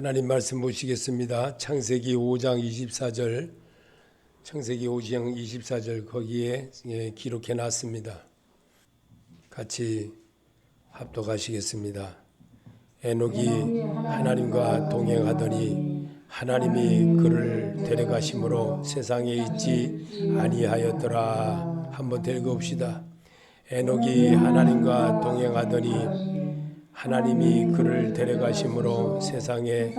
하나님 말씀 보시겠습니다. 창세기 5장 24절, 창세기 5장 24절 거기에 기록해 놨습니다. 같이 합독하시겠습니다. 에녹이 하나님과 동행하더니 하나님이 그를 데려가심으로 세상에 있지 아니하였더라. 한번 읽어봅시다. 에녹이 하나님과 동행하더니 하나님이 그를 데려가심으로 세상에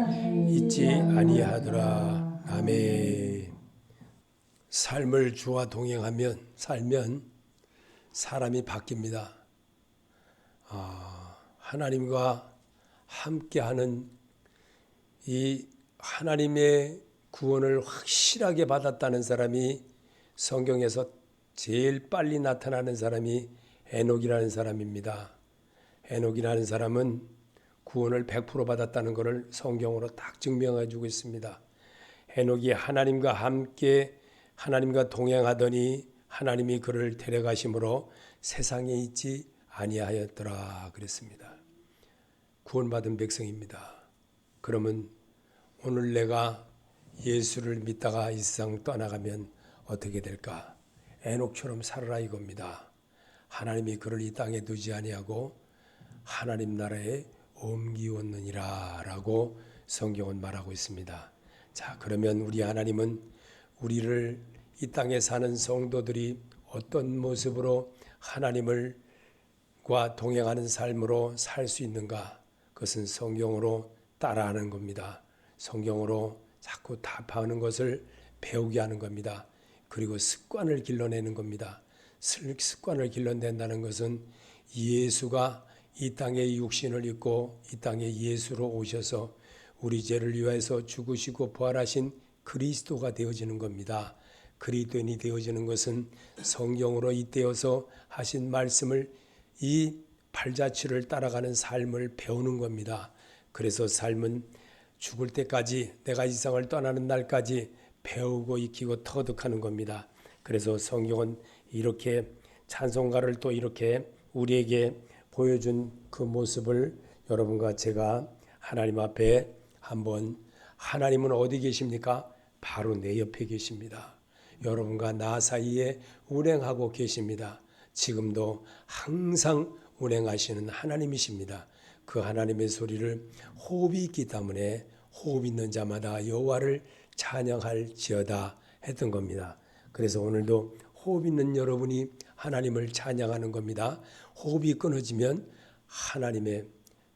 있지 아니하더라. 아멘. 삶을 주와 살면 사람이 바뀝니다. 하나님과 함께하는 이 하나님의 구원을 확실하게 받았다는 사람이 성경에서 제일 빨리 나타나는 사람이 에녹이라는 사람입니다. 에녹이라는 사람은 구원을 100% 받았다는 것을 성경으로 딱 증명해 주고 있습니다. 에녹이 하나님과 함께 하나님과 동행하더니 하나님이 그를 데려가심으로 세상에 있지 아니하였더라 그랬습니다. 구원받은 백성입니다. 그러면 오늘 내가 예수를 믿다가 이 세상 떠나가면 어떻게 될까? 에녹처럼 살아라 이겁니다. 하나님이 그를 이 땅에 두지 아니하고 하나님 나라에 옮기었느니라 라고 성경은 말하고 있습니다. 자, 그러면 우리 하나님은 우리를 이 땅에 사는 성도들이 어떤 모습으로 하나님과 동행하는 삶으로 살 수 있는가? 그것은 성경으로 따라하는 겁니다. 성경으로 자꾸 답하는 것을 배우게 하는 겁니다. 그리고 습관을 길러내는 겁니다. 습관을 길러낸다는 것은 예수가 이 땅에 육신을 입고 이 땅에 예수로 오셔서 우리 죄를 위하여서 죽으시고 부활하신 그리스도가 되어지는 겁니다. 그리스도인이 되어지는 것은 성경으로 잇대어서 하신 말씀을 이 발자취를 따라가는 삶을 배우는 겁니다. 그래서 삶은 죽을 때까지 내가 이 세상을 떠나는 날까지 배우고 익히고 터득하는 겁니다. 그래서 성경은 이렇게 찬송가를 또 이렇게 우리에게 보여준 그 모습을 여러분과 제가 하나님 앞에 한번 하나님은 어디 계십니까? 바로 내 옆에 계십니다. 여러분과 나 사이에 운행하고 계십니다. 지금도 항상 운행하시는 하나님이십니다. 그 하나님의 소리를 호흡이 있기 때문에 호흡 있는 자마다 여호와를 찬양할지어다 했던 겁니다. 그래서 오늘도 호흡 있는 여러분이 하나님을 찬양하는 겁니다. 호흡이 끊어지면 하나님의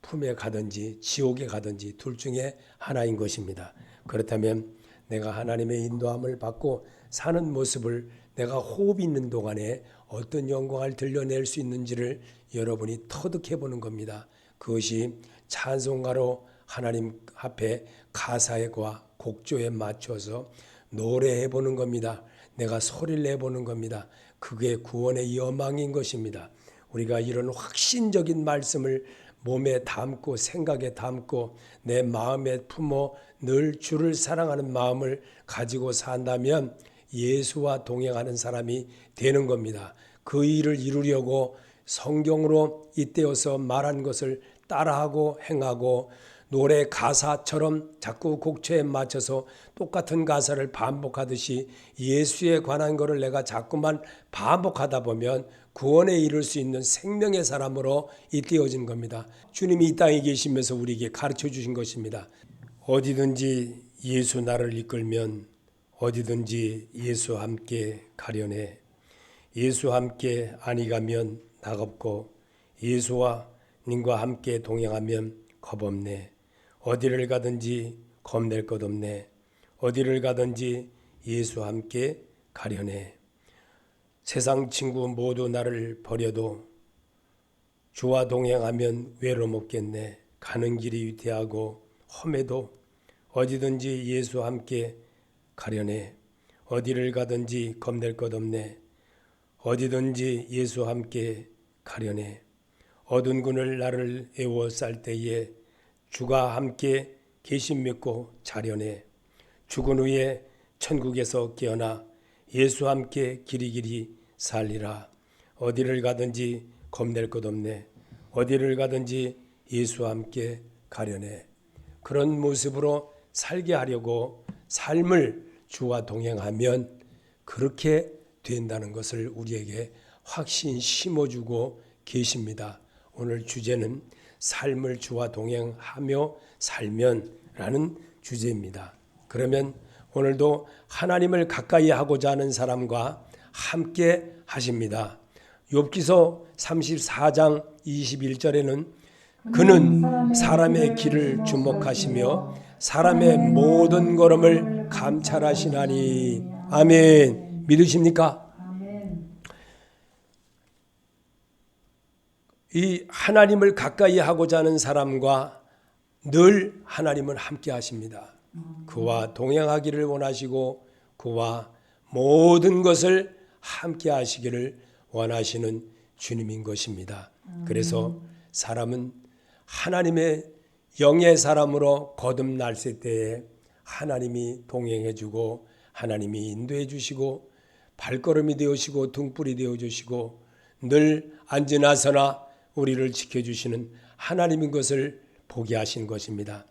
품에 가든지 지옥에 가든지 둘 중에 하나인 것입니다. 그렇다면 내가 하나님의 인도함을 받고 사는 모습을 내가 호흡이 있는 동안에 어떤 영광을 들려낼 수 있는지를 여러분이 터득해 보는 겁니다. 그것이 찬송가로 하나님 앞에 가사에과 곡조에 맞춰서 노래해 보는 겁니다. 내가 소리를 내보는 겁니다. 그게 구원의 여망인 것입니다. 우리가 이런 확신적인 말씀을 몸에 담고 생각에 담고 내 마음에 품어 늘 주를 사랑하는 마음을 가지고 산다면 예수와 동행하는 사람이 되는 겁니다. 그 일을 이루려고 성경으로 잇대어서 말한 것을 따라하고 행하고 노래 가사처럼 자꾸 곡초에 맞춰서 똑같은 가사를 반복하듯이 예수에 관한 것을 내가 자꾸만 반복하다 보면 구원에 이를 수 있는 생명의 사람으로 잇대어진 겁니다. 주님이 이 땅에 계시면서 우리에게 가르쳐 주신 것입니다. 어디든지 예수 나를 이끌면 어디든지 예수와 함께 가려네. 예수와 함께 아니 가면 낙없고 예수와 님과 함께 동행하면 겁없네. 어디를 가든지 겁낼 것 없네. 어디를 가든지 예수와 함께 가려네. 세상 친구 모두 나를 버려도 주와 동행하면 외로움 없겠네. 가는 길이 위태하고 험해도 어디든지 예수와 함께 가려네. 어디를 가든지 겁낼 것 없네. 어디든지 예수와 함께 가려네. 어두운 군을 나를 에워쌀 때에 주가 함께 계심 믿고 자려네. 죽은 후에 천국에서 깨어나 예수와 함께 길이길이 살리라. 어디를 가든지 겁낼 것 없네. 어디를 가든지 예수와 함께 가려네. 그런 모습으로 살게 하려고 삶을 주와 동행하면 그렇게 된다는 것을 우리에게 확신 심어주고 계십니다. 오늘 주제는 삶을 주와 동행하며 살면라는 주제입니다. 그러면 오늘도 하나님을 가까이 하고자 하는 사람과 함께 하십니다. 욥기서 34장 21절에는 그는 사람의 길을 주목하시며 사람의 모든 걸음을 감찰하시나니. 아멘. 믿으십니까? 이 하나님을 가까이 하고자 하는 사람과 늘 하나님은 함께 하십니다. 그와 동행하기를 원하시고 그와 모든 것을 함께 하시기를 원하시는 주님인 것입니다. 그래서 사람은 하나님의 영의 사람으로 거듭났을 때에 하나님이 동행해 주고 하나님이 인도해 주시고 발걸음이 되어주시고 등불이 되어주시고 늘 앉으나 서나 우리를 지켜주시는 하나님인 것을 보게 하신 것입니다.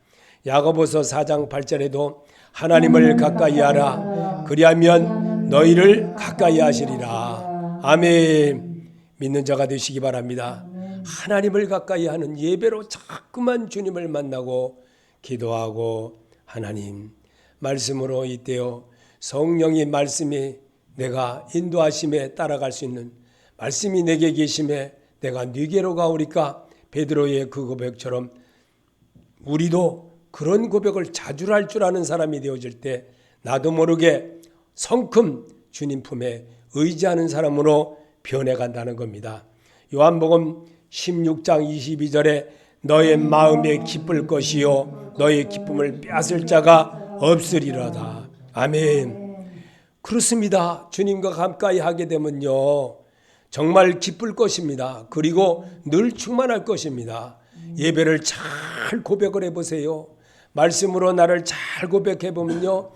야고보서 4장 8절에도 하나님을 가까이 하라 그리하면 너희를 가까이 하시리라. 아멘. 믿는 자가 되시기 바랍니다. 하나님을 가까이 하는 예배로 자꾸만 주님을 만나고 기도하고 하나님 말씀으로 이때요 성령의 말씀이 내가 인도하심에 따라갈 수 있는 말씀이 내게 계심에 내가 네게로 가오리까 베드로의 그 고백처럼 우리도 그런 고백을 자주 할 줄 아는 사람이 되어질 때 나도 모르게 성큼 주님 품에 의지하는 사람으로 변해간다는 겁니다. 요한복음 16장 22절에 너의 마음에 기쁠 것이요 너의 기쁨을 빼앗을 자가 없으리로다. 아멘. 그렇습니다. 주님과 가까이 하게 되면요 정말 기쁠 것입니다. 그리고 늘 충만할 것입니다. 예배를 잘 고백을 해보세요. 말씀으로 나를 잘 고백해 보면요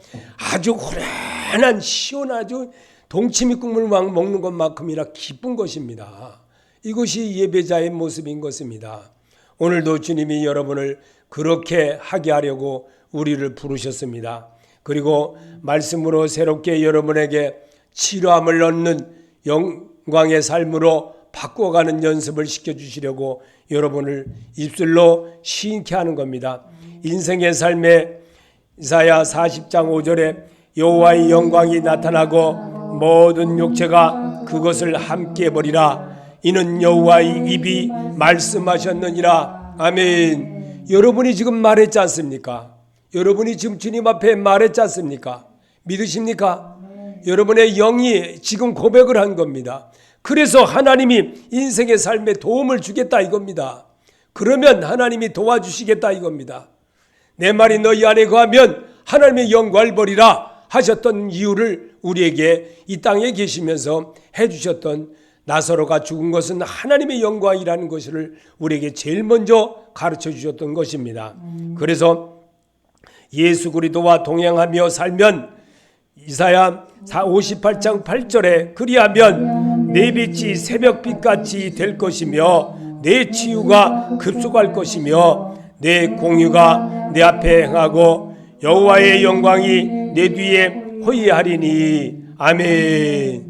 아주 후련한 시원하죠 동치미 국물 막 먹는 것만큼이나 기쁜 것입니다. 이것이 예배자의 모습인 것입니다. 오늘도 주님이 여러분을 그렇게 하게 하려고 우리를 부르셨습니다. 그리고 말씀으로 새롭게 여러분에게 치료함을 얻는 영광의 삶으로 바꿔가는 연습을 시켜주시려고 여러분을 입술로 시인케 하는 겁니다. 인생의 삶에 이사야 40장 5절에 여호와의 영광이 나타나고 모든 육체가 그것을 함께 보리라. 이는 여호와의 입이 말씀하셨느니라. 아멘. 여러분이 지금 말했지 않습니까? 여러분이 지금 주님 앞에 말했지 않습니까? 믿으십니까? 여러분의 영이 지금 고백을 한 겁니다. 그래서 하나님이 인생의 삶에 도움을 주겠다 이겁니다. 그러면 하나님이 도와주시겠다 이겁니다. 내 말이 너희 안에 거하면 하나님의 영광을 보리라 하셨던 이유를 우리에게 이 땅에 계시면서 해주셨던 나사로가 죽은 것은 하나님의 영광이라는 것을 우리에게 제일 먼저 가르쳐 주셨던 것입니다. 그래서 예수 그리스도와 동행하며 살면 이사야 58장 8절에 그리하면 내 빛이 새벽빛같이 될 것이며 내 치유가 급속할 것이며 내 공유가 내 앞에 행하고 여호와의 영광이 내 뒤에 호위하리니. 아멘.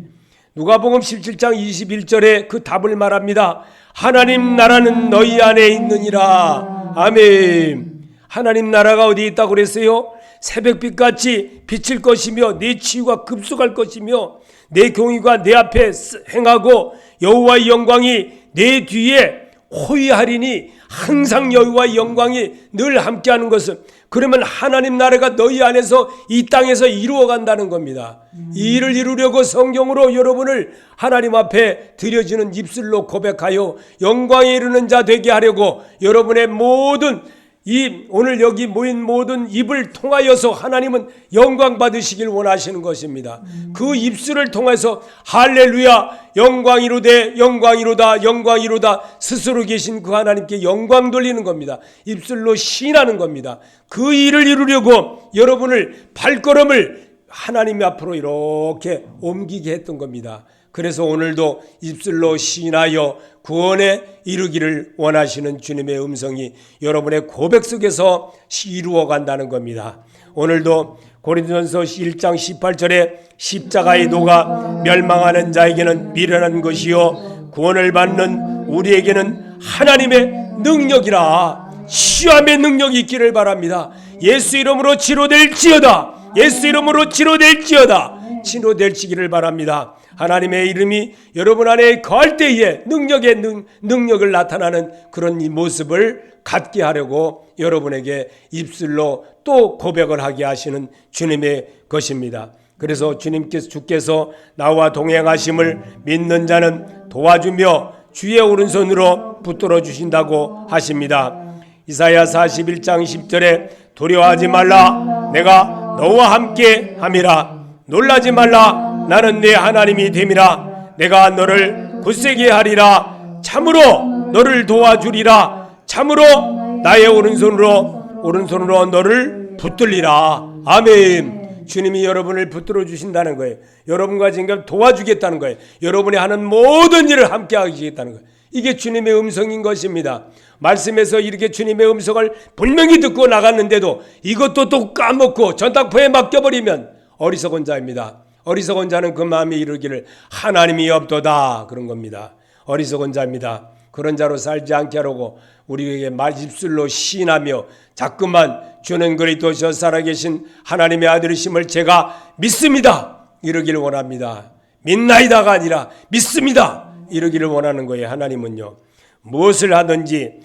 누가복음 17장 21절에 그 답을 말합니다. 하나님 나라는 너희 안에 있느니라. 아멘. 하나님 나라가 어디 있다고 그랬어요? 새벽빛같이 비칠 것이며 내 치유가 급속할 것이며 내 공의가 내 앞에 행하고 여호와의 영광이 내 뒤에 호위하리니. 항상 여호와의 영광이 늘 함께하는 것은 그러면 하나님 나라가 너희 안에서 이 땅에서 이루어간다는 겁니다. 이 일을 이루려고 성경으로 여러분을 하나님 앞에 드려지는 입술로 고백하여 영광에 이르는 자 되게 하려고 여러분의 모든 이 오늘 여기 모인 모든 입을 통하여서 하나님은 영광 받으시길 원하시는 것입니다. 그 입술을 통해서 할렐루야 영광이로되 영광이로다 영광이로다 스스로 계신 그 하나님께 영광 돌리는 겁니다. 입술로 시인하는 겁니다. 그 일을 이루려고 여러분을 발걸음을 하나님 앞으로 이렇게 옮기게 했던 겁니다. 그래서 오늘도 입술로 시인하여 구원에 이르기를 원하시는 주님의 음성이 여러분의 고백 속에서 이루어 간다는 겁니다. 오늘도 고린도전서 1장 18절에 십자가의 도가 멸망하는 자에게는 미련한 것이요 구원을 받는 우리에게는 하나님의 능력이라. 시험의 능력이 있기를 바랍니다. 예수 이름으로 치료될지어다. 예수 이름으로 치료될지어다. 치료될지기를 바랍니다. 하나님의 이름이 여러분 안에 거할 때에 능력을 나타나는 그런 이 모습을 갖게 하려고 여러분에게 입술로 또 고백을 하게 하시는 주님의 것입니다. 그래서 주께서 나와 동행하심을 믿는 자는 도와주며 주의 오른손으로 붙들어 주신다고 하십니다. 이사야 41장 10절에 두려워하지 말라 내가 너와 함께 함이라. 놀라지 말라 나는 네 하나님이 됨이라. 내가 너를 굳세게 하리라. 참으로 너를 도와주리라. 참으로 나의 오른손으로 너를 붙들리라. 아멘. 주님이 여러분을 붙들어 주신다는 거예요. 여러분과 지금 도와주겠다는 거예요. 여러분이 하는 모든 일을 함께 하시겠다는 거예요. 이게 주님의 음성인 것입니다. 말씀에서 이렇게 주님의 음성을 분명히 듣고 나갔는데도 이것도 또 까먹고 전당포에 맡겨버리면 어리석은 자입니다. 어리석은 자는 그 마음에 이르기를 하나님이 없도다 그런 겁니다. 어리석은 자입니다. 그런 자로 살지 않게 하려고 우리에게 입술로 시인하며 자꾸만 주는 그리스도 살아계신 하나님의 아들이심을 제가 믿습니다 이러기를 원합니다. 믿나이다가 아니라 믿습니다 이러기를 원하는 거예요. 하나님은요 무엇을 하든지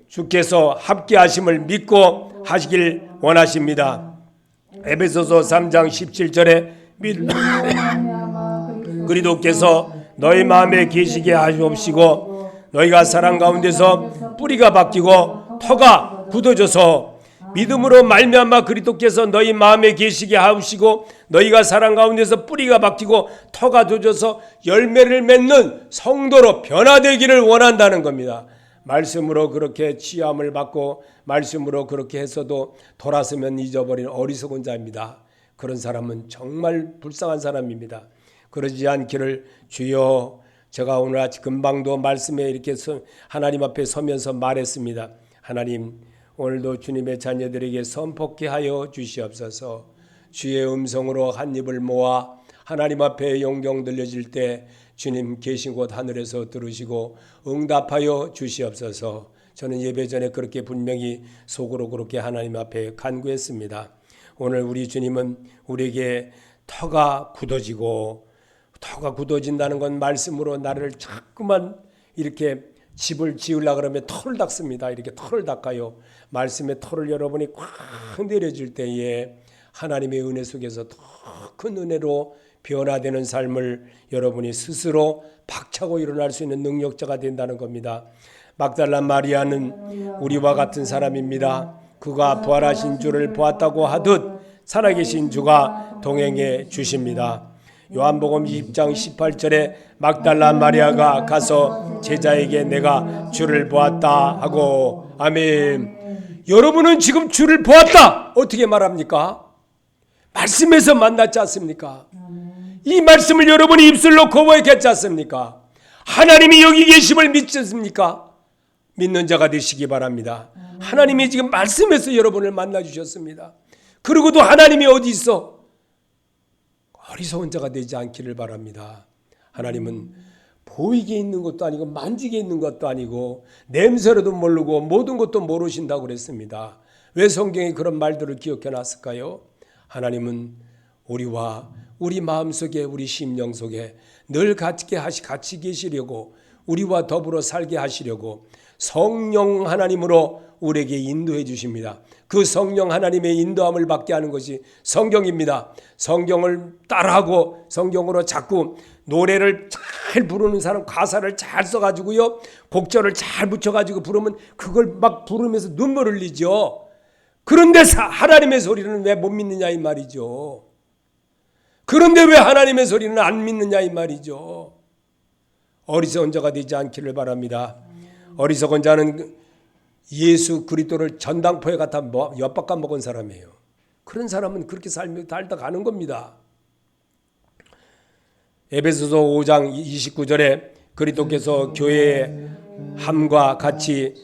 주께서 함께 하심을 믿고 하시길 원하십니다. 에베소서 3장 17절에 그리스도께서 너희 마음에 계시게 하시옵시고 너희가 사랑 가운데서 뿌리가 바뀌고 터가 굳어져서 믿음으로 말미암아 그리스도께서 너희 마음에 계시게 하시고 너희가 사랑 가운데서 뿌리가 바뀌고 터가 돋아서 열매를 맺는 성도로 변화되기를 원한다는 겁니다. 말씀으로 그렇게 취함을 받고 말씀으로 그렇게 했어도 돌아서면 잊어버린 어리석은 자입니다. 그런 사람은 정말 불쌍한 사람입니다. 그러지 않기를 주여. 제가 오늘 아침 금방도 말씀에 이렇게 하나님 앞에 서면서 말했습니다. 하나님 오늘도 주님의 자녀들에게 선포케 하여 주시옵소서. 주의 음성으로 한 입을 모아 하나님 앞에 영경 들려질 때 주님 계신 곳 하늘에서 들으시고 응답하여 주시옵소서. 저는 예배 전에 그렇게 분명히 속으로 그렇게 하나님 앞에 간구했습니다. 오늘 우리 주님은 우리에게 터가 굳어진다는 건 말씀으로 나를 자꾸만 이렇게 집을 지으려고 그러면 털을 닦습니다. 이렇게 털을 닦아요. 말씀의 털을 여러분이 꽉 내려줄 때에 하나님의 은혜 속에서 더 큰 은혜로 변화되는 삶을 여러분이 스스로 박차고 일어날 수 있는 능력자가 된다는 겁니다. 막달라 마리아는 우리와 같은 사람입니다. 그가 부활하신 주를 보았다고 하듯 살아계신 주가 동행해 주십니다. 요한복음 20장 18절에 막달라 마리아가 가서 제자에게 내가 주를 보았다 하고 아멘. 여러분은 지금 주를 보았다 어떻게 말합니까? 말씀에서 만났지 않습니까? 이 말씀을 여러분이 입술로 고백했지 않습니까? 하나님이 여기 계심을 믿지 않습니까? 믿는 자가 되시기 바랍니다. 하나님이 지금 말씀에서 여러분을 만나주셨습니다. 그리고도 하나님이 어디 있어? 어리석은 자가 되지 않기를 바랍니다. 하나님은 보이게 있는 것도 아니고 만지게 있는 것도 아니고 냄새로도 모르고 모든 것도 모르신다고 그랬습니다. 왜 성경에 그런 말들을 기억해 놨을까요? 하나님은 우리와 우리 마음속에 우리 심령 속에 늘 같이 계시려고 우리와 더불어 살게 하시려고 성령 하나님으로 우리에게 인도해 주십니다. 그 성령 하나님의 인도함을 받게 하는 것이 성경입니다. 성경을 따라하고 성경으로 자꾸 노래를 잘 부르는 사람 가사를 잘 써가지고요 곡절을 잘 붙여가지고 부르면 그걸 막 부르면서 눈물을 흘리죠. 그런데 하나님의 소리는 왜 못 믿느냐 이 말이죠. 그런데 왜 하나님의 소리는 안 믿느냐 이 말이죠. 어리석은 자가 되지 않기를 바랍니다. 어리석은 자는 예수 그리스도를 전당포에 갖다 엿바꿔 먹은 사람이에요. 그런 사람은 그렇게 살다 가는 겁니다. 에베소서 5장 29절에 그리스도께서 교회의 함과 같이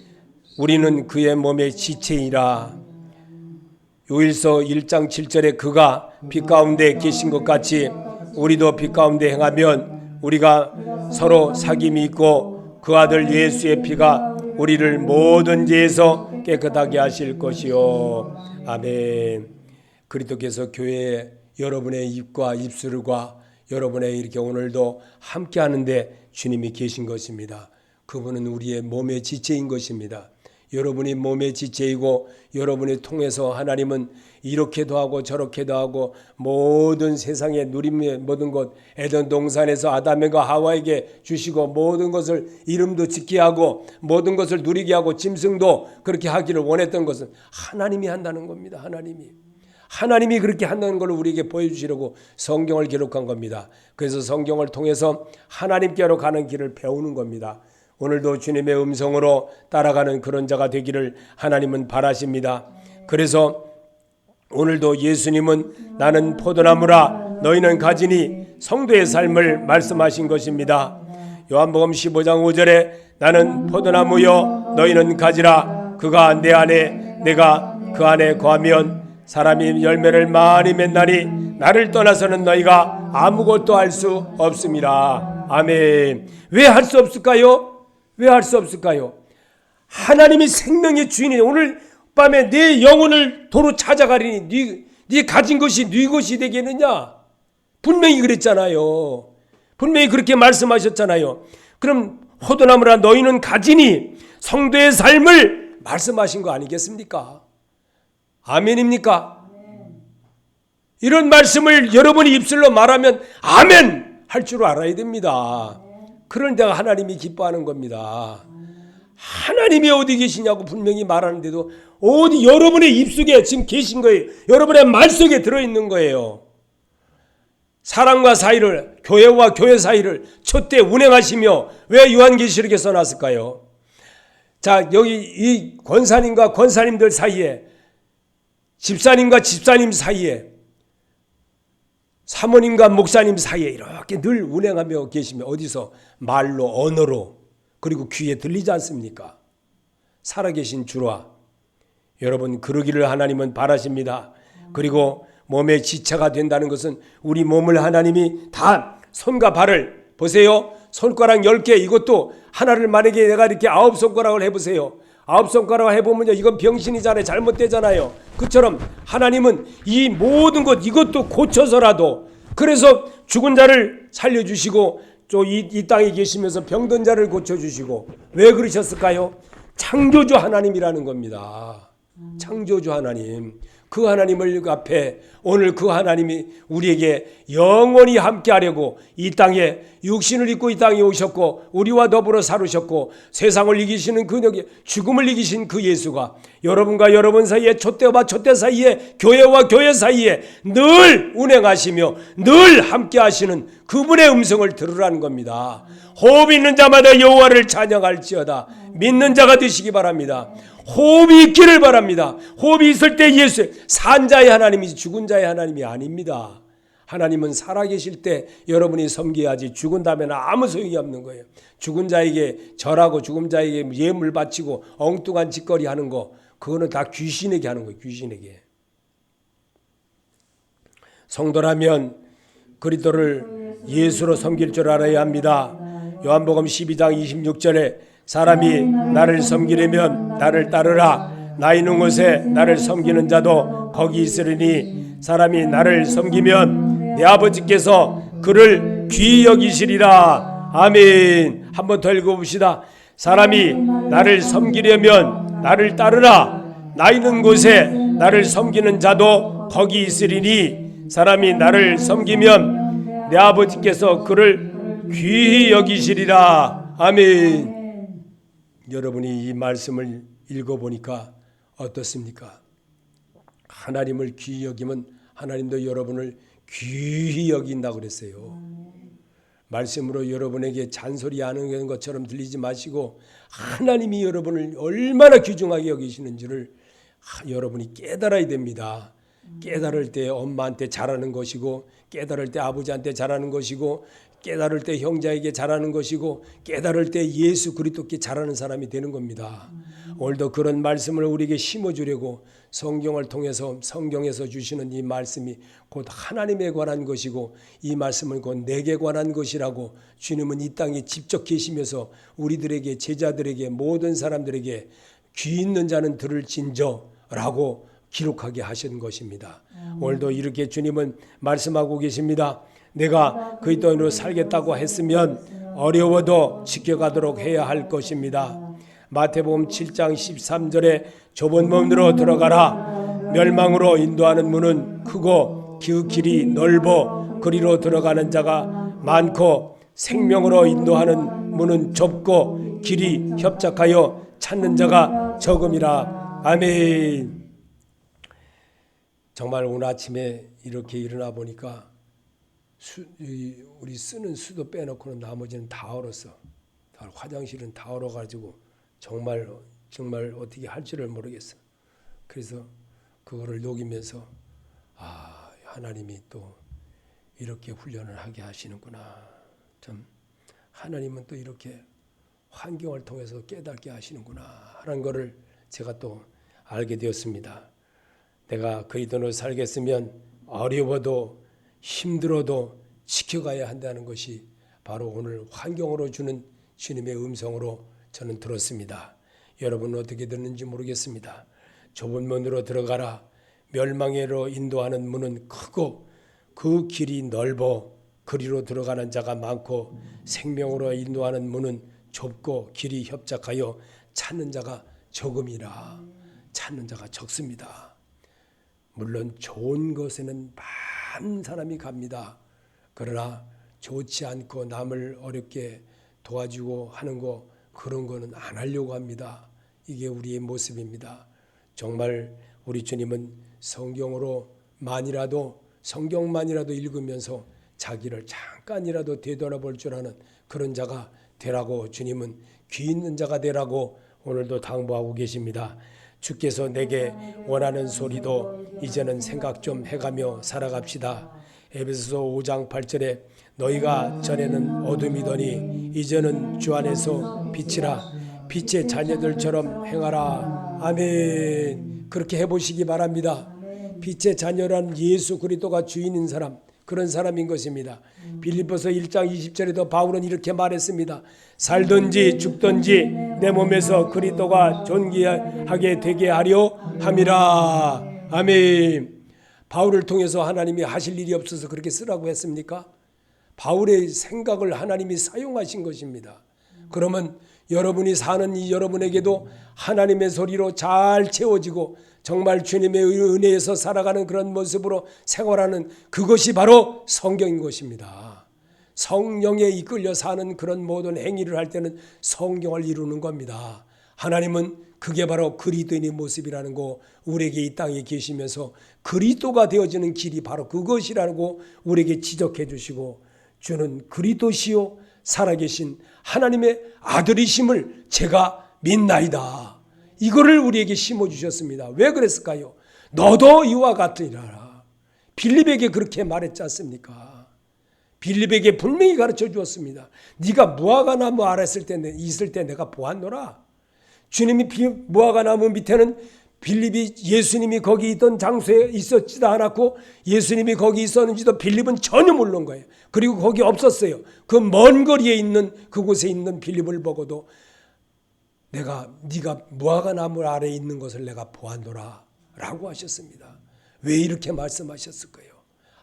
우리는 그의 몸의 지체이라. 요일서 1장 7절에 그가 빛 가운데 계신 것 같이 우리도 빛 가운데 행하면 우리가 서로 사귐이 있고 그 아들 예수의 피가 우리를 모든 죄에서 깨끗하게 하실 것이요. 아멘. 그리스도께서 교회에 여러분의 입과 입술과 여러분의 이렇게 오늘도 함께 하는데 주님이 계신 것입니다. 그분은 우리의 몸의 지체인 것입니다. 여러분이 몸의 지체이고 여러분을 통해서 하나님은 이렇게도 하고 저렇게도 하고 모든 세상의 누림의 모든 것 에덴 동산에서 아담과 하와에게 주시고 모든 것을 이름도 짓게 하고 모든 것을 누리게 하고 짐승도 그렇게 하기를 원했던 것은 하나님이 한다는 겁니다. 하나님이 그렇게 한다는 걸 우리에게 보여주시려고 성경을 기록한 겁니다. 그래서 성경을 통해서 하나님께로 가는 길을 배우는 겁니다. 오늘도 주님의 음성으로 따라가는 그런 자가 되기를 하나님은 바라십니다. 그래서 오늘도 예수님은 나는 포도나무라 너희는 가지니 성도의 삶을 말씀하신 것입니다. 요한복음 15장 5절에 나는 포도나무여 너희는 가지라 그가 내 안에 내가 그 안에 거하면 사람이 열매를 많이 맺나니 나를 떠나서는 너희가 아무것도 할 수 없음이라. 아멘. 왜 할 수 없을까요? 왜 할 수 없을까요? 하나님이 생명의 주인이 오늘 밤에 내 영혼을 도로 찾아가리니 네 가진 것이 네 것이 되겠느냐? 분명히 그랬잖아요. 분명히 그렇게 말씀하셨잖아요. 그럼 포도나무라 너희는 가지니 성도의 삶을 말씀하신 거 아니겠습니까? 아멘입니까? 이런 말씀을 여러분이 입술로 말하면 아멘 할 줄 알아야 됩니다. 그런 데가 하나님이 기뻐하는 겁니다. 하나님이 어디 계시냐고 분명히 말하는데도 어디 여러분의 입속에 지금 계신 거예요. 여러분의 말 속에 들어있는 거예요. 사람과 사이를 교회와 교회 사이를 촛대 운행하시며 왜 요한계시록에 써놨을까요? 자, 여기 이 권사님과 권사님들 사이에 집사님과 집사님 사이에 사모님과 목사님 사이에 이렇게 늘 운행하며 계시며 어디서 말로 언어로 그리고 귀에 들리지 않습니까? 살아계신 주와 여러분 그러기를 하나님은 바라십니다. 그리고 몸의 지체가 된다는 것은 우리 몸을 하나님이 다 손과 발을 보세요. 손가락 10개 이것도 하나를 만약에 내가 이렇게 9손가락을 해보세요. 9손가락을 해보면요 이건 병신이잖아요. 잘못되잖아요. 그처럼 하나님은 이 모든 것 이것도 고쳐서라도 그래서 죽은 자를 살려주시고 또 이 땅에 계시면서 병든 자를 고쳐주시고 왜 그러셨을까요? 창조주 하나님이라는 겁니다. 창조주 하나님. 그 하나님을 앞에 오늘 그 하나님이 우리에게 영원히 함께 하려고 이 땅에 육신을 입고 이 땅에 오셨고 우리와 더불어 살으셨고 세상을 이기시는 그녀기 죽음을 이기신 그 예수가 여러분과 여러분 사이에 촛대와 촛대 사이에 교회와 교회 사이에 늘 운행하시며 늘 함께 하시는 그분의 음성을 들으라는 겁니다. 호흡 있는 자마다 여호와를 찬양할지어다. 믿는 자가 되시기 바랍니다. 호흡이 있기를 바랍니다. 호흡이 있을 때 예수 산자의 하나님이지 죽은 자의 하나님이 아닙니다. 하나님은 살아계실 때 여러분이 섬겨야지 죽은 다음에는 아무 소용이 없는 거예요. 죽은 자에게 절하고 죽은 자에게 예물 바치고 엉뚱한 짓거리 하는 거 그거는 다 귀신에게 하는 거예요. 귀신에게. 성도라면 그리스도를 예수로 섬길 줄 알아야 합니다. 요한복음 12장 26절에 사람이 나를 섬기려면 나를 따르라. 나 있는 곳에 나를 섬기는 자도 거기 있으리니 사람이 나를 섬기면 내 아버지께서 그를 귀히 여기시리라. 아멘. 한번 더 읽어봅시다. 사람이 나를 섬기려면 나를 따르라. 나 있는 곳에 나를 섬기는 자도 거기 있으리니 사람이 나를 섬기면 내 아버지께서 그를 귀히 여기시리라. 아멘. 여러분이 이 말씀을 읽어보니까 어떻습니까? 하나님을 귀히 여기면 하나님도 여러분을 귀히 여긴다고 그랬어요. 말씀으로 여러분에게 잔소리하는 것처럼 들리지 마시고 하나님이 여러분을 얼마나 귀중하게 여기시는지를 여러분이 깨달아야 됩니다. 깨달을 때 엄마한테 잘하는 것이고 깨달을 때 아버지한테 잘하는 것이고 깨달을 때 형제에게 잘하는 것이고 깨달을 때 예수 그리스도께 잘하는 사람이 되는 겁니다. 오늘도 그런 말씀을 우리에게 심어주려고 성경을 통해서 성경에서 주시는 이 말씀이 곧 하나님에 관한 것이고 이 말씀은 곧 내게 관한 것이라고 주님은 이 땅에 직접 계시면서 우리들에게 제자들에게 모든 사람들에게 귀 있는 자는 들을진저라고 기록하게 하신 것입니다. 오늘도 이렇게 주님은 말씀하고 계십니다. 내가 그리스도인으로 살겠다고 했으면 어려워도 지켜가도록 해야 할 것입니다. 마태복음 7장 13절에 좁은 문으로 들어가라. 멸망으로 인도하는 문은 크고 그 길이 넓어 그리로 들어가는 자가 많고 생명으로 인도하는 문은 좁고 길이 협착하여 찾는 자가 적음이라. 아멘. 정말 오늘 아침에 이렇게 일어나 보니까 우리 쓰는 수도 빼놓고는 나머지는 다 얼었어. 화장실은 다 얼어가지고 정말 어떻게 할 줄을 모르겠어. 그래서 그거를 녹이면서 하나님이 또 이렇게 훈련을 하게 하시는구나. 참 하나님은 또 이렇게 환경을 통해서 깨닫게 하시는구나 하는 것을 제가 또 알게 되었습니다. 내가 그리스도로 살겠으면 어려워도 힘들어도 지켜가야 한다는 것이 바로 오늘 환경으로 주는 주님의 음성으로 저는 들었습니다. 여러분은 어떻게 듣는지 모르겠습니다. 좁은 문으로 들어가라. 멸망으로 인도하는 문은 크고 그 길이 넓어 그리로 들어가는 자가 많고 생명으로 인도하는 문은 좁고 길이 협착하여 찾는 자가 적음이라. 찾는 자가 적습니다. 물론 좋은 것에는 많은 사람이 갑니다. 그러나 좋지 않고 남을 어렵게 도와주고 하는 거 그런 거는 안 하려고 합니다. 이게 우리의 모습입니다. 정말 우리 주님은 성경만이라도 읽으면서 자기를 잠깐이라도 되돌아볼 줄 아는 그런 자가 되라고 주님은 귀 있는 자가 되라고 오늘도 당부하고 계십니다. 주께서 내게 원하는 소리도 이제는 생각 좀 해가며 살아갑시다. 에베소서 5장 8절에 너희가 전에는 어둠이더니 이제는 주 안에서 빛이라. 빛의 자녀들처럼 행하라. 아멘. 그렇게 해보시기 바랍니다. 빛의 자녀란 예수 그리스도가 주인인 사람, 그런 사람인 것입니다. 빌립보서 1장 20절에도 바울은 이렇게 말했습니다. 살든지 죽든지 내 몸에서 그리스도가 존귀하게 되게 하려 함이라. 아멘. 바울을 통해서 하나님이 하실 일이 없어서 그렇게 쓰라고 했습니까? 바울의 생각을 하나님이 사용하신 것입니다. 그러면 여러분이 사는 이 여러분에게도 하나님의 소리로 잘 채워지고 정말 주님의 은혜에서 살아가는 그런 모습으로 생활하는 그것이 바로 성경인 것입니다. 성령에 이끌려 사는 그런 모든 행위를 할 때는 성경을 이루는 겁니다. 하나님은 그게 바로 그리스도인의 모습이라는 거 우리에게 이 땅에 계시면서 그리스도가 되어지는 길이 바로 그것이라고 우리에게 지적해 주시고 주는 그리스도시요 살아계신 하나님의 아들이심을 제가 믿나이다. 이거를 우리에게 심어주셨습니다. 왜 그랬을까요? 너도 이와 같으리라. 빌립에게 그렇게 말했지 않습니까? 빌립에게 분명히 가르쳐 주었습니다. 네가 무화과나무 아래 있을 때 내가 보았노라. 주님이 무화과나무 밑에는 빌립이 예수님이 거기 있던 장소에 있었지도 않았고 예수님이 거기 있었는지도 빌립은 전혀 모르는 거예요. 그리고 거기 없었어요. 그 먼 거리에 있는 그곳에 있는 빌립을 보고도 네가 무화과나무 아래에 있는 것을 내가 보았노라 라고 하셨습니다. 왜 이렇게 말씀하셨을까요?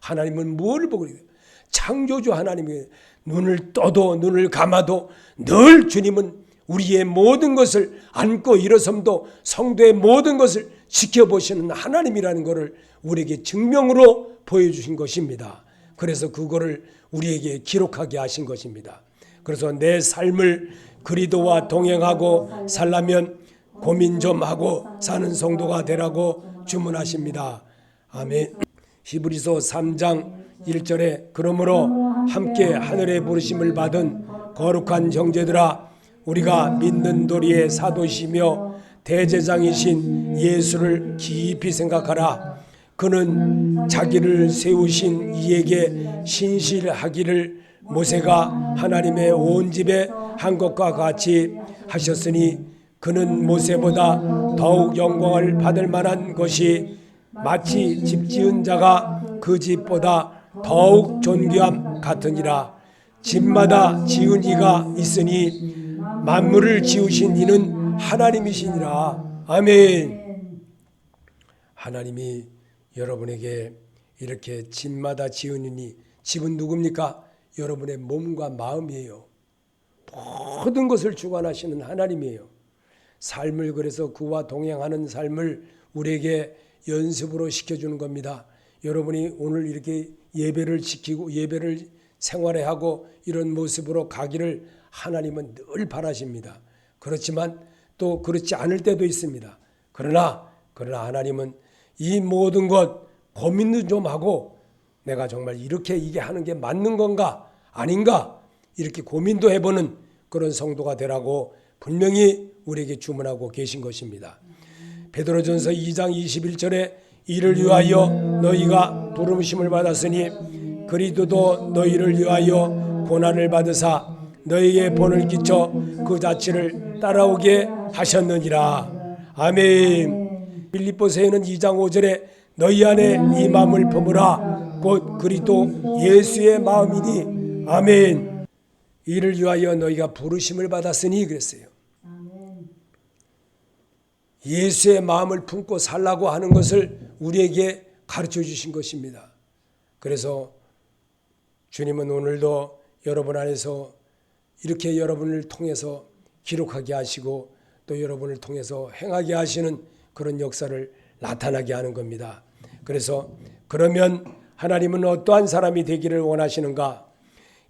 하나님은 무엇을 보고 있어요? 창조주 하나님이 눈을 떠도 눈을 감아도 늘 주님은 우리의 모든 것을 안고 일어섬도 성도의 모든 것을 지켜보시는 하나님이라는 것을 우리에게 증명으로 보여주신 것입니다. 그래서 그거를 우리에게 기록하게 하신 것입니다. 그래서 내 삶을 그리스도와 동행하고 살려면 고민 좀 하고 사는 성도가 되라고 주문하십니다. 아멘. 히브리서 3장 1절에 그러므로 함께 하늘의 부르심을 받은 거룩한 형제들아 우리가 믿는 도리의 사도시며 대제장이신 예수를 깊이 생각하라. 그는 자기를 세우신 이에게 신실하기를 모세가 하나님의 온 집에 한 것과 같이 하셨으니 그는 모세보다 더욱 영광을 받을 만한 것이 마치 집 지은 자가 그 집보다 더욱 존귀함 같으니라. 집마다 지은 이가 있으니 만물을 지으신 이는 하나님이시니라. 아멘. 하나님이 여러분에게 이렇게 집마다 지으니, 집은 누굽니까? 여러분의 몸과 마음이에요. 모든 것을 주관하시는 하나님이에요. 삶을, 그래서 그와 동행하는 삶을 우리에게 연습으로 시켜주는 겁니다. 여러분이 오늘 이렇게 예배를 지키고 예배를 생활해 하고 이런 모습으로 가기를 하나님은 늘 바라십니다. 그렇지만 또 그렇지 않을 때도 있습니다. 그러나 하나님은 이 모든 것 고민도 좀 하고, 내가 정말 이렇게 이게 하는 게 맞는 건가 아닌가 이렇게 고민도 해보는 그런 성도가 되라고 분명히 우리에게 주문하고 계신 것입니다. 베드로전서 2장 21절에 이를 위하여 너희가 부르심을 받았으니 그리스도도 너희를 위하여 고난을 받으사 너희에게 본을 끼쳐 그 자취를 따라오게 하셨느니라. 아멘. 빌립보서에는 2장 5절에 너희 안에 이 마음을 품으라 곧 그리스도 예수의 마음이니. 아멘. 이를 위하여 너희가 부르심을 받았으니 그랬어요. 예수의 마음을 품고 살라고 하는 것을 우리에게 가르쳐 주신 것입니다. 그래서 주님은 오늘도 여러분 안에서 이렇게 여러분을 통해서 기록하게 하시고 또 여러분을 통해서 행하게 하시는 그런 역사를 나타나게 하는 겁니다. 그래서 그러면 하나님은 어떠한 사람이 되기를 원하시는가?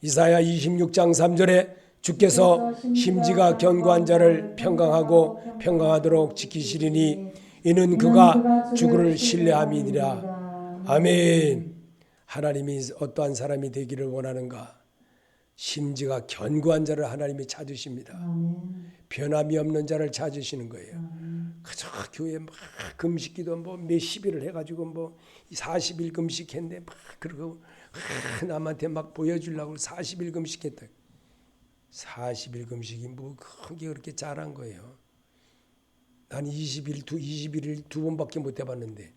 이사야 26장 3절에 주께서 심지가 견고한 자를 평강하도록 지키시리니 이는 그가 주를 신뢰함이니라. 아멘. 하나님이 어떠한 사람이 되기를 원하는가? 심지가 견고한 자를 하나님이 찾으십니다. 변함이 없는 자를 찾으시는 거예요. 그저 교회 막 금식기도 뭐 몇십일을 해가지고 뭐 40일 금식했는데 막 그러고 남한테 막 보여주려고 40일 금식했다. 40일 금식이 뭐 그게 그렇게 잘한 거예요. 난 21일 두 번밖에 못 해봤는데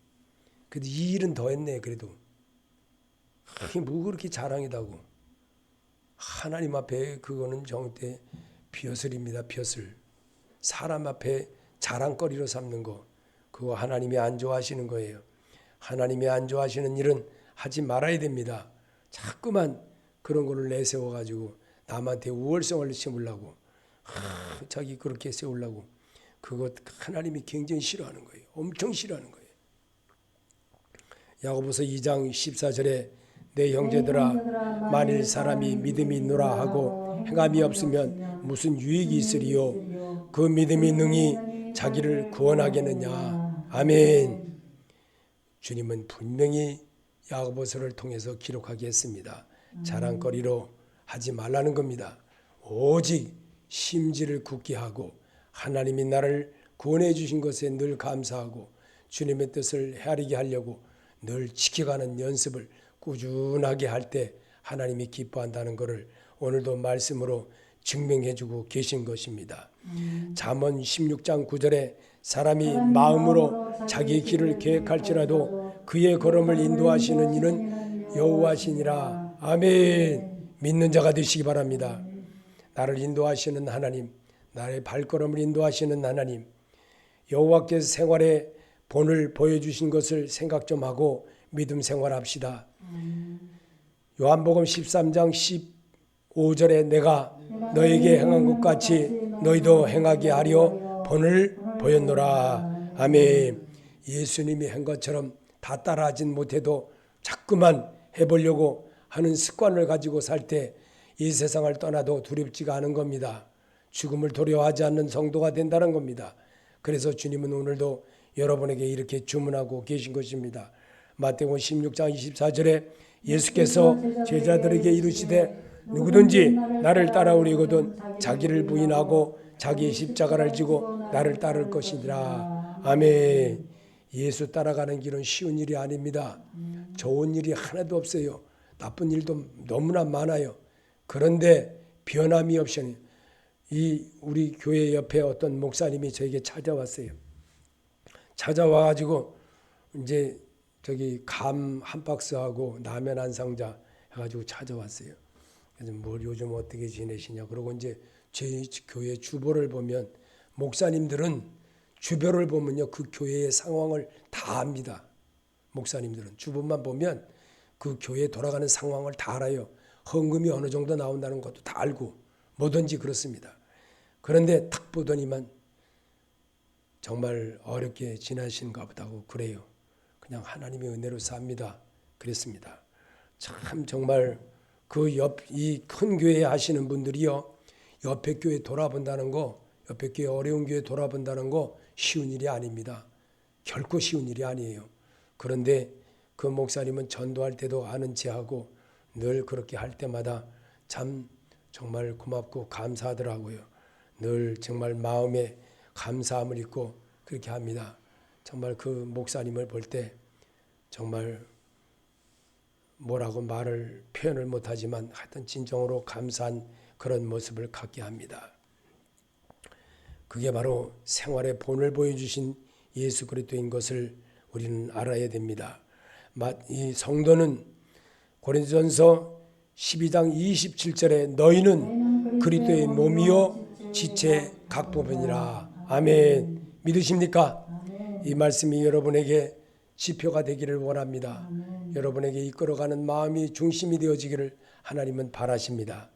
그래도 2일은 더 했네. 그래도 그게 뭐 그렇게 자랑이다고. 하나님 앞에 그거는 정때 벼슬입니다. 벼슬. 사람 앞에 자랑거리로 삼는 거, 그거 하나님이 안 좋아하시는 거예요. 하나님이 안 좋아하시는 일은 하지 말아야 됩니다. 자꾸만 그런 거를 내세워가지고 남한테 우월성을 심으려고 자기 그렇게 세우려고, 그것 하나님이 굉장히 싫어하는 거예요. 엄청 싫어하는 거예요. 야고보서 2장 14절에 내 형제들아 만일 사람이 믿음이 있노라 하고 행함이 없으면 무슨 유익이 있으리요? 그 믿음이 능히 자기를 구원하겠느냐. 아멘. 주님은 분명히 야고보서를 통해서 기록하게 했습니다. 자랑거리로 하지 말라는 겁니다. 오직 심지를 굳게 하고 하나님이 나를 구원해 주신 것에 늘 감사하고 주님의 뜻을 헤아리게 하려고 늘 지켜가는 연습을 꾸준하게 할 때 하나님이 기뻐한다는 것을 오늘도 말씀으로 증명해 주고 계신 것입니다. 잠언 16장 9절에 사람이 마음으로 자기 길을 계획할지라도 그의 걸음을 인도하시는 이는 여호와시니라. 아멘. 믿는 자가 되시기 바랍니다. 나를 인도하시는 하나님, 나의 발걸음을 인도하시는 하나님, 여호와께서 생활의 본을 보여주신 것을 생각 좀 하고 믿음 생활합시다. 요한복음 13장 15절에 내가 너에게 행한 것 같이 너희도 행하게 하려 본을 보였노라. 아멘. 예수님이 한 것처럼 다 따라하진 못해도 자꾸만 해보려고 하는 습관을 가지고 살 때 이 세상을 떠나도 두렵지가 않은 겁니다. 죽음을 두려워하지 않는 성도가 된다는 겁니다. 그래서 주님은 오늘도 여러분에게 이렇게 주문하고 계신 것입니다. 마태복음 16장 24절에 예수께서 제자들에게 이르시되 누구든지 나를 따라오려거든 자기를 부인하고 자기의 십자가를 지고 나를 따를 것이니라. 아멘. 예수 따라가는 길은 쉬운 일이 아닙니다. 좋은 일이 하나도 없어요. 나쁜 일도 너무나 많아요. 그런데 변함이 없이 우리 교회 옆에 어떤 목사님이 저에게 찾아왔어요. 찾아와가지고 이제 저기 감 한 박스하고 라면 한 상자 해가지고 찾아왔어요. 그래서 뭘 요즘 어떻게 지내시냐. 그러고 이제 제 교회 주보를 보면 목사님들은 주보를 보면요 그 교회의 상황을 다 압니다. 목사님들은 주보만 보면 그 교회 돌아가는 상황을 다 알아요. 헌금이 어느 정도 나온다는 것도 다 알고 뭐든지 그렇습니다. 그런데 탁 보더니만 정말 어렵게 지나신가 보다고 그래요. 그냥 하나님의 은혜로 삽니다. 그랬습니다. 참 정말 이 큰 교회 하시는 분들이요 옆에 교회 돌아본다는 거, 옆에 교회 어려운 교회 돌아본다는 거 쉬운 일이 아닙니다. 결코 쉬운 일이 아니에요. 그런데 그 목사님은 전도할 때도 아는 체하고 늘 그렇게 할 때마다 참 정말 고맙고 감사하더라고요. 늘 정말 마음에 감사함을 입고 그렇게 합니다. 정말 그 목사님을 볼 때 정말 뭐라고 표현을 못하지만 하여튼 진정으로 감사한 그런 모습을 갖게 합니다. 그게 바로 생활의 본을 보여주신 예수 그리스도인 것을 우리는 알아야 됩니다. 이 성도는 고린도전서 12장 27절에 너희는 그리스도의 몸이요 지체 각부분이라. 아멘. 믿으십니까? 이 말씀이 여러분에게 지표가 되기를 원합니다. 여러분에게 이끌어가는 마음이 중심이 되어지기를 하나님은 바라십니다.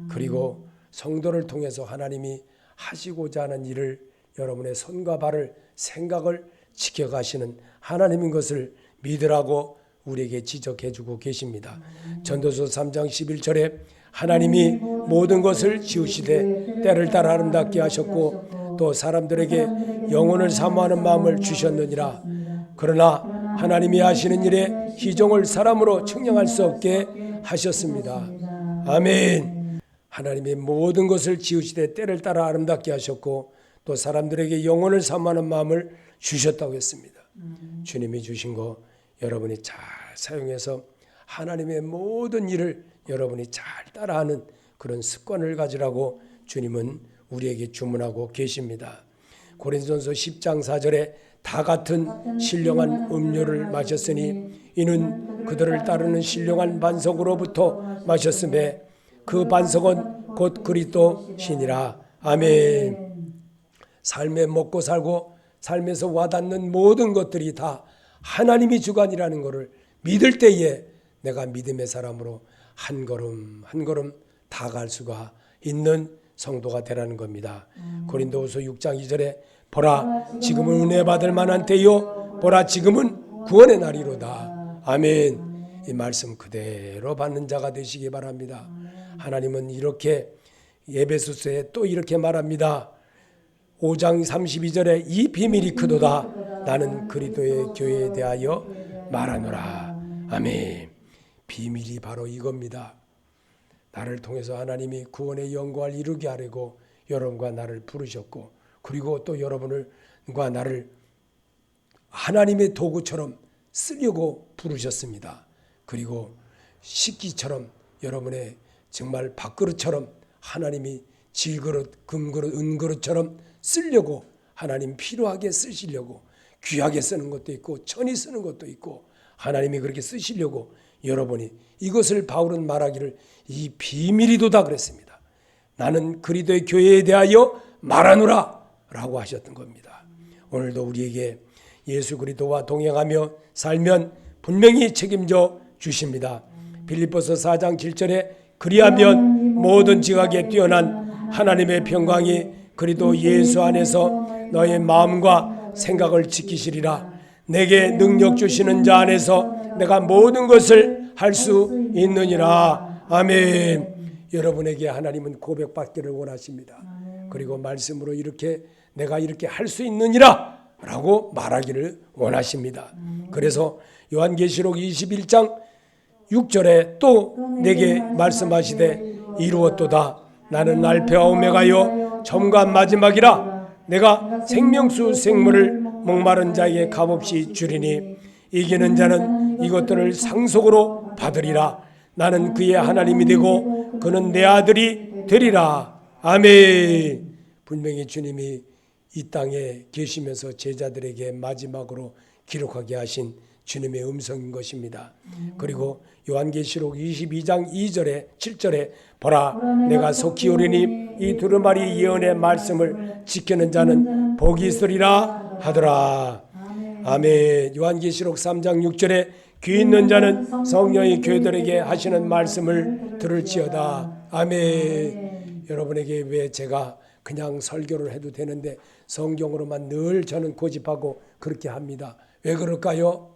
그리고 성도를 통해서 하나님이 하시고자 하는 일을 여러분의 손과 발을 생각을 지켜가시는 하나님인 것을 믿으라고 우리에게 지적해주고 계십니다. 전도서 3장 11절에 하나님이 모든 것을 지으시되 때를 따라 아름답게 하셨고 또 사람들에게 영혼을 사모하는 마음을 주셨느니라. 그러나 하나님이 하시는 일에 희종을 사람으로 측량할 수 없게 하셨습니다. 아멘. 하나님이 모든 것을 지으시되 때를 따라 아름답게 하셨고 또 사람들에게 영혼을 사모하는 마음을 주셨다고 했습니다. 주님이 주신 거 여러분이 잘 사용해서 하나님의 모든 일을 여러분이 잘 따라하는 그런 습관을 가지라고 주님은 우리에게 주문하고 계십니다. 고린도전서 10장 4절에 다 같은 신령한 음료를 마셨으니 이는 그들을 따르는 신령한 반석으로부터 마셨음에 그 반석은 곧 그리스도 신이라. 아멘. 삶에 먹고 살고 삶에서 와닿는 모든 것들이 다 하나님이 주관이라는 것을 믿을 때에 내가 믿음의 사람으로 한 걸음 한 걸음 다가갈 수가 있는 성도가 되라는 겁니다. 고린도후서 6장 2절에 보라 지금은 은혜 받을 만한 때요 보라 지금은 구원의 날이로다. 아멘. 이 말씀 그대로 받는 자가 되시기 바랍니다. 하나님은 이렇게 에베소서에 또 이렇게 말합니다. 5장 32절에 이 비밀이 크도다. 나는 그리스도의 교회에 대하여 말하노라. 아멘. 비밀이 바로 이겁니다. 나를 통해서 하나님이 구원의 영광을 이루게 하려고 여러분과 나를 부르셨고 그리고 또 여러분과 나를 하나님의 도구처럼 쓰려고 부르셨습니다. 그리고 식기처럼 여러분의 정말 밥그릇처럼 하나님이 질그릇, 금그릇, 은그릇처럼 쓰려고 하나님 필요하게 쓰시려고 귀하게 쓰는 것도 있고 천히 쓰는 것도 있고 하나님이 그렇게 쓰시려고 여러분이 이것을 바울은 말하기를 이 비밀이도다 그랬습니다. 나는 그리스도의 교회에 대하여 말하노라 라고 하셨던 겁니다. 오늘도 우리에게 예수 그리스도와 동행하며 살면 분명히 책임져 주십니다. 빌립보서 4장 7절에 그리하면 모든 지각에 뛰어난 하나님의 평강이 그리스도 예수 안에서 너의 마음과 생각을 지키시리라. 내게 능력 주시는 자 안에서 내가 모든 것을 할 수 있느니라. 아멘. 여러분에게 하나님은 고백받기를 원하십니다. 그리고 말씀으로 내가 이렇게 할 수 있느니라 라고 말하기를 원하십니다. 그래서 요한계시록 21장 6절에 또 내게 말씀하시되 이루었도다. 나는 알페와 오메가요 처음과 마지막이라. 내가 생명수 생물을 목마른 자에게 값없이 주리니 이기는 자는 이것들을 상속으로 받으리라. 나는 그의 하나님이 되고 그는 내 아들이 되리라. 아멘. 분명히 주님이 이 땅에 계시면서 제자들에게 마지막으로 기록하게 하신 주님의 음성인 것입니다. 그리고 요한계시록 22장 2절에 7절에 보라 내가 속히 오리니 이 두루마리 예언의 말씀을 지키는 자는 복이 있으리라 하더라. 아멘. 요한계시록 3장 6절에 귀 있는 자는 성령이 교회들에게 하시는 말씀을 들을지어다. 아멘. 여러분에게 왜 제가 그냥 설교를 해도 되는데 성경으로만 늘 저는 고집하고 그렇게 합니다. 왜 그럴까요?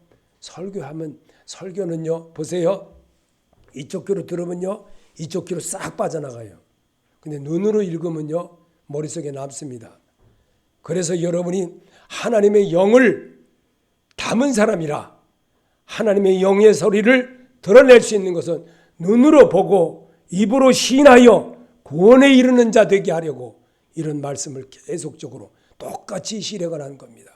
설교는요, 보세요. 이쪽 귀로 들으면요, 이쪽 귀로 싹 빠져나가요. 근데 눈으로 읽으면요, 머릿속에 남습니다. 그래서 여러분이 하나님의 영을 담은 사람이라 하나님의 영의 소리를 드러낼 수 있는 것은 눈으로 보고 입으로 시인하여 구원에 이르는 자 되게 하려고 이런 말씀을 계속적으로 똑같이 실행을 하는 겁니다.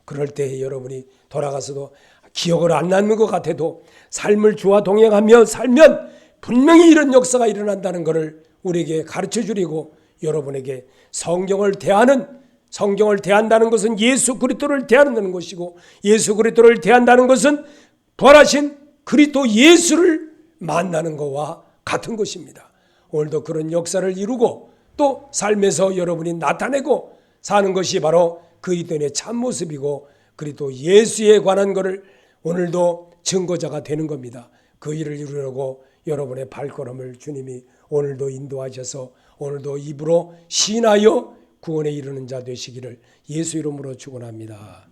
그럴 때 여러분이 돌아가서도 기억을 안 나는 것 같아도 삶을 주와 동행하며 살면 분명히 이런 역사가 일어난다는 것을 우리에게 가르쳐 주려고 여러분에게 성경을 대한다는 것은 예수 그리스도를 대한다는 것이고 예수 그리스도를 대한다는 것은 부활하신 그리스도 예수를 만나는 것과 같은 것입니다. 오늘도 그런 역사를 이루고 또 삶에서 여러분이 나타내고 사는 것이 바로 그리스도인의 참모습이고 그리스도 예수에 관한 것을 오늘도 증거자가 되는 겁니다. 그 일을 이루려고 여러분의 발걸음을 주님이 오늘도 인도하셔서 오늘도 입으로 시인하여 구원에 이르는 자 되시기를 예수 이름으로 축원합니다.